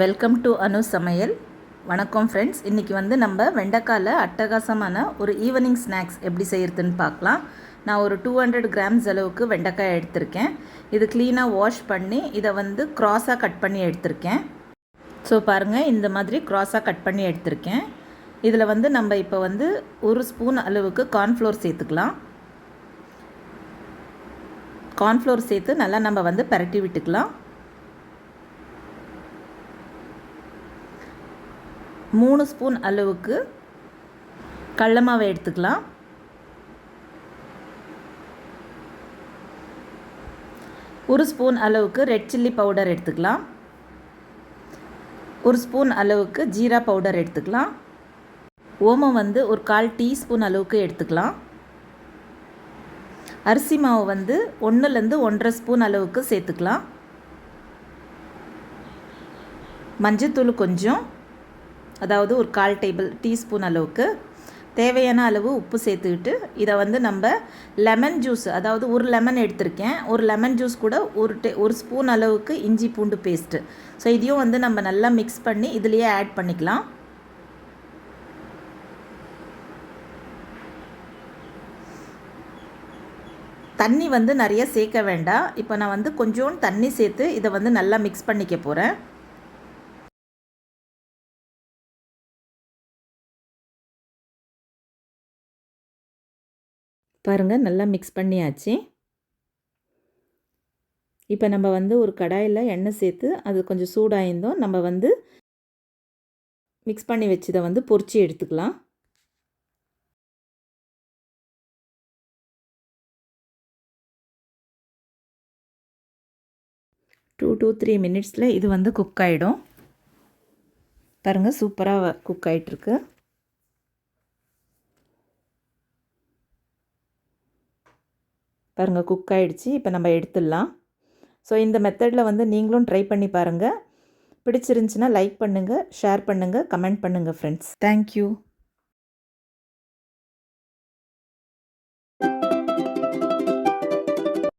Welcome to அனு சமையல். வணக்கம் friends. இன்றைக்கி வந்து நம்ம வெண்டைக்காயில் அட்டகாசமான ஒரு ஈவினிங் ஸ்நாக்ஸ் எப்படி செய்கிறதுன்னு பார்க்கலாம். நான் ஒரு 200 கிராம்ஸ் அளவுக்கு வெண்டைக்காய் எடுத்திருக்கேன். இது க்ளீனாக வாஷ் பண்ணி இதை வந்து க்ராஸாக கட் பண்ணி எடுத்திருக்கேன். ஸோ பாருங்கள், இந்த மாதிரி க்ராஸாக கட் பண்ணி எடுத்திருக்கேன். இதில் வந்து நம்ம இப்போ வந்து 1 ஸ்பூன் அளவுக்கு கார்ன்ஃப்ளோர் சேர்த்துக்கலாம். கார்ன்ஃப்ளோர் சேர்த்து நல்லா நம்ம வந்து பரட்டி விட்டுக்கலாம். 3 ஸ்பூன் அளவுக்கு கடலை மாவு எடுத்துக்கலாம். 1 ஸ்பூன் அளவுக்கு ரெட் சில்லி பவுடர் எடுத்துக்கலாம். 1 ஸ்பூன் அளவுக்கு ஜீரா பவுடர் எடுத்துக்கலாம். ஓமம் வந்து ஒரு 1/4 டீஸ்பூன் அளவுக்கு எடுத்துக்கலாம். அரிசி மாவு வந்து 1லேருந்து 1.5 ஸ்பூன் அளவுக்கு சேர்த்துக்கலாம். மஞ்சத்தூள் கொஞ்சம், அதாவது ஒரு 1/4 டீஸ்பூன் அளவுக்கு. தேவையான அளவு உப்பு சேர்த்துக்கிட்டு இதை வந்து நம்ம லெமன் ஜூஸ், அதாவது ஒரு லெமன் எடுத்திருக்கேன், ஒரு லெமன் ஜூஸ் கூட ஒரு ஸ்பூன் அளவுக்கு இஞ்சி பூண்டு பேஸ்ட்டு. ஸோ இதையும் வந்து நம்ம நல்லா மிக்ஸ் பண்ணி இதுலேயே ஆட் பண்ணிக்கலாம். தண்ணி வந்து நிறைய சேர்க்க வேண்டாம். இப்போ நான் வந்து கொஞ்சோண்டு தண்ணி சேர்த்து இதை வந்து நல்லா மிக்ஸ் பண்ணிக்க போகிறேன். பாருங்கள், நல்லா மிக்ஸ் பண்ணியாச்சு. இப்போ நம்ம வந்து ஒரு கடாயில் எண்ணெய் சேர்த்து அது கொஞ்சம் சூடாயிருந்தோம். நம்ம வந்து மிக்ஸ் பண்ணி வச்சதை வந்து பொரிச்சு எடுத்துக்கலாம். டூ to 3 மினிட்ஸில் இது வந்து குக் ஆகிடும். பாருங்கள், சூப்பராக குக் ஆகிட்டுருக்கு. பாருங்கள், குக் ஆகிடுச்சு. இப்போ நம்ம எடுத்துடலாம். ஸோ இந்த மெத்தடில் வந்து நீங்களும் ட்ரை பண்ணி பாருங்கள். பிடிச்சிருந்துச்சின்னா லைக் பண்ணுங்கள், ஷேர் பண்ணுங்கள், கமெண்ட் பண்ணுங்கள் ஃப்ரெண்ட்ஸ். தேங்க்யூ.